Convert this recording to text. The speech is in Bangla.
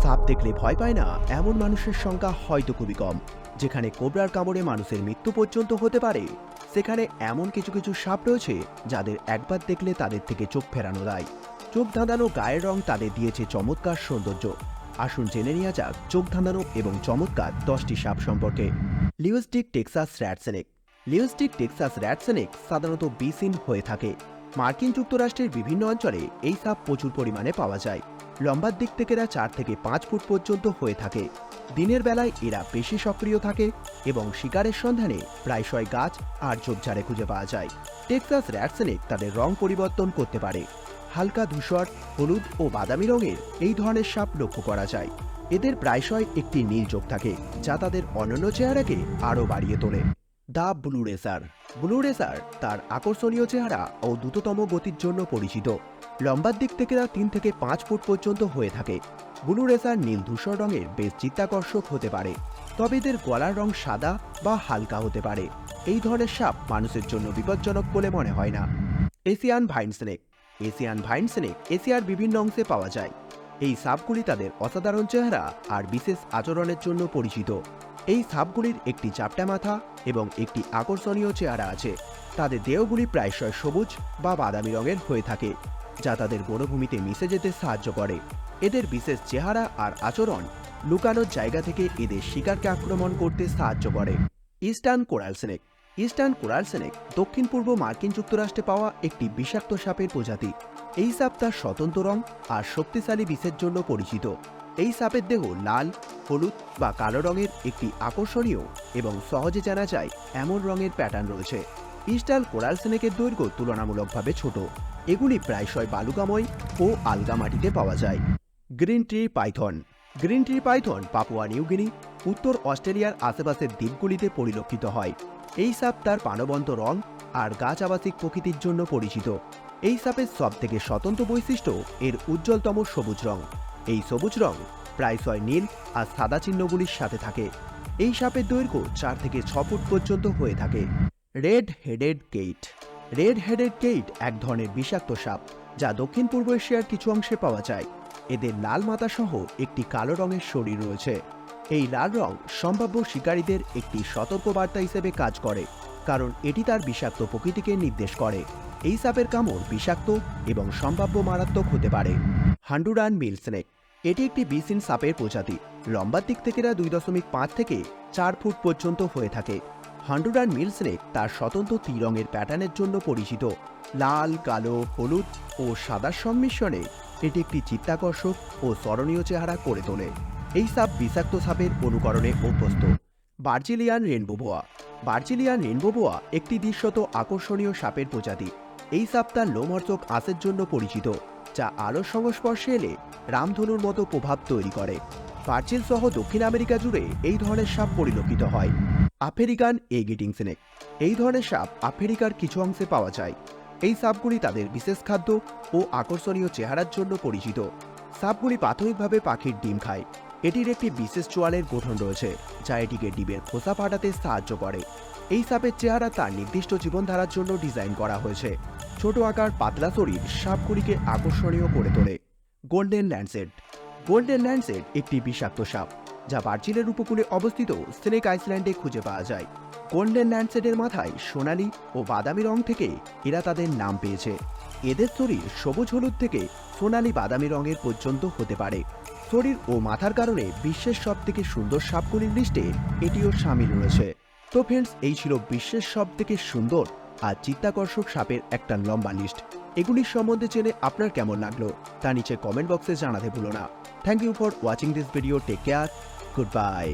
সাপ দেখলে ভয় পায় না এমন মানুষের সংখ্যা হয়তো খুবই কম। যেখানে কোবরার কামড়ে মানুষের মৃত্যু পর্যন্ত হতে পারে, সেখানে এমন কিছু কিছু সাপ রয়েছে যাদের একবার দেখলে তাদের থেকে চোখ ফেরানো যায়। চোখ ধাঁধানো গায়ের রং তাদের দিয়েছে চমৎকার সৌন্দর্য। আসুন জেনে নেওয়া যাক চোখ ধাঁধানো এবং চমৎকার 10টি সাপ সম্পর্কে। লিউস্টিক টেক্সাস র্যাটসনেক। লিউস্টিক টেক্সাস র্যাটসনেক সাধারণত বিসিন হয়ে থাকে। মার্কিন যুক্তরাষ্ট্রের বিভিন্ন অঞ্চলে এই সাপ প্রচুর পরিমাণে পাওয়া যায়। লম্বার দিক থেকে এরা 4 থেকে 5 ফুট পর্যন্ত হয়ে থাকে। দিনের বেলায় এরা বেশি সক্রিয় থাকে এবং শিকারের সন্ধানে প্রায়শই গাছ আর ঝোপঝাড়ে খুঁজে পাওয়া যায়। টেক্সাস র্যাটসনেক তাদের রং পরিবর্তন করতে পারে। হালকা ধূসর, হলুদ ও বাদামি রঙের এই ধরনের সাপ লক্ষ্য করা যায়। এদের প্রায়শই একটি নীল চোখ থাকে, যা তাদের অনন্য চেহারাকে আরও বাড়িয়ে তোলে। The blue racer. Blue racer তার আকর্ষণীয় চেহারা ও দ্রুততম গতির জন্য পরিচিত। লম্বার দিক থেকে 3 থেকে 5 ফুট পর্যন্ত হয়ে থাকে। ব্লু রেসার নীল ধূসর রঙের বেশ চিত্তাকর্ষক হতে পারে, তবে এদের গলার রং সাদা বা হালকা হতে পারে। এই ধরনের সাপ মানুষের জন্য বিপজ্জনক বলে মনে হয় না। Asian vine snake. Asian vine snake এশিয়ার বিভিন্ন অংশে পাওয়া যায়। এই সাপগুলি তাদের অসাধারণ চেহারা আর বিশেষ আচরণের জন্য পরিচিত। এই সাপগুলির একটি চাপটা মাথা এবং একটি আকর্ষণীয় চেহারা আছে। তাদের দেহগুলি প্রায়শই সবুজ বা বাদামি রঙের হয়ে থাকে, যা তাদের বনভূমিতে মিশে যেতে সাহায্য করে। এদের বিশেষ চেহারা আর আচরণ লুকানোর জায়গা থেকে এদের শিকারকে আক্রমণ করতে সাহায্য করে। Eastern coral snake. Eastern coral snake দক্ষিণ পূর্ব মার্কিন যুক্তরাষ্ট্রে পাওয়া একটি বিষাক্ত সাপের প্রজাতি। এই সাপ তার স্বতন্ত্র রং আর শক্তিশালী বিষের জন্য পরিচিত। এই সাপের দেহ লাল, হলুদ বা কালো রঙের একটি আকর্ষণীয় এবং সহজে জানা যায় এমন রঙের প্যাটার্ন রয়েছে। ইস্টার্ন কোরাল স্নেকের দৈর্ঘ্য তুলনামূলকভাবে ছোট। এগুলি প্রায়শই বালুকাময় ও আলগা মাটিতে পাওয়া যায়। Green tree Python. Green tree Python Papua New Guinea, উত্তর অস্ট্রেলিয়ার আশেপাশের দ্বীপগুলিতে পরিলক্ষিত হয়। এই সাপ তার প্রাণবন্ত রং আর গাছ আবাসিক প্রকৃতির জন্য পরিচিত। এই সাপের সবথেকে স্বতন্ত্র বৈশিষ্ট্য এর উজ্জ্বলতম সবুজ রং। এই সবুজ রং প্রায়শই নীল আর সাদা চিহ্নগুলির সাথে থাকে। এই সাপের দৈর্ঘ্য 4 থেকে 6 ফুট পর্যন্ত হয়ে থাকে। Red headed Kate. Red headed Kate এক ধরনের বিষাক্ত সাপ, যা দক্ষিণ পূর্ব এশিয়ার কিছু অংশে পাওয়া যায়। এদের লাল মাথা সহ একটি কালো রঙের শরীর রয়েছে। এই লাল রং সম্ভাব্য শিকারীদের একটি সতর্কবার্তা হিসেবে কাজ করে, কারণ এটি তার বিষাক্ত প্রকৃতিকে নির্দেশ করে। এই সাপের কামড় বিষাক্ত এবং সম্ভাব্য মারাত্মক হতে পারে। হান্ডুরান মিল স্নেক। এটি একটি বিসিন সাপের প্রজাতি। লম্বার দিক থেকে 2.5 থেকে 4 ফুট পর্যন্ত হয়ে থাকে। হান্ডুরান মিল স্নেক তার স্বতন্ত্র ত্রিরঙের প্যাটার্নের জন্য পরিচিত। লাল, কালো, হলুদ ও সাদার সংমিশ্রণে এটি একটি চিত্তাকর্ষক ও স্মরণীয় চেহারা করে তোলে। এই সাপ বিষাক্ত সাপের অনুকরণে অভ্যস্ত। বার্জিলিয়ান রেনবো বোয়া। বার্জিলিয়ান রেনবো বোয়া একটি দৃশ্যত আকর্ষণীয় সাপের প্রজাতি। এই সাপ তার লোমহর্ষক আঁশের জন্য পরিচিত, যা আলোর সংস্পর্শে এলে রামধনুর মতো প্রভাব তৈরি করে। ভার্জিল সহ দক্ষিণ আমেরিকা জুড়ে এই ধরনের সাপ পরিলক্ষিত হয়। African egg eating snake. এই ধরনের সাপ আফ্রিকার কিছু অংশে পাওয়া যায়। এই সাপগুলি তাদের বিশেষ খাদ্য ও আকর্ষণীয় চেহারার জন্য পরিচিত। সাপগুলি প্রাথমিকভাবে পাখির ডিম খায়। এটির একটি বিশেষ চোয়ালের গঠন রয়েছে, যা এটিকে ডিমের খোসা ফাটাতে সাহায্য করে। এই সাপের চেহারা তার নির্দিষ্ট জীবনধারার জন্য ডিজাইন করা হয়েছে। ছোট আকার, পাতলা শরীর সাপগুলিকে আকর্ষণীয় করে তোলে। Golden Landsat. গোল্ডেন ল্যান্ডসেট একটি বিষাক্ত সাপ, যা ভার্জিলের উপকূলে অবস্থিত স্নেক আইল্যান্ডে খুঁজে পাওয়া যায়। গোল্ডেন ল্যান্ডসেটের মাথায় সোনালী ও বাদামি রং থেকে এরা তাদের নাম পেয়েছে। এদের শরীর সবুজ হলুদ থেকে সোনালী বাদামি রঙের পর্যন্ত হতে পারে। শরীর ও মাথার কারণে বিশ্বের সবথেকে সুন্দর সাপগুলির লিস্টে এটিও সামিল রয়েছে। তো ফ্রেন্ডস, এই ছিল বিশ্বের সবথেকে সুন্দর আর চিত্তাকর্ষক সাপের একটা লম্বা লিস্ট। এগুলির সম্বন্ধে জেনে আপনার কেমন লাগলো তা নিচে কমেন্ট বক্সে জানাতে ভুলো না। Thank you for watching this video. Take care. Good by.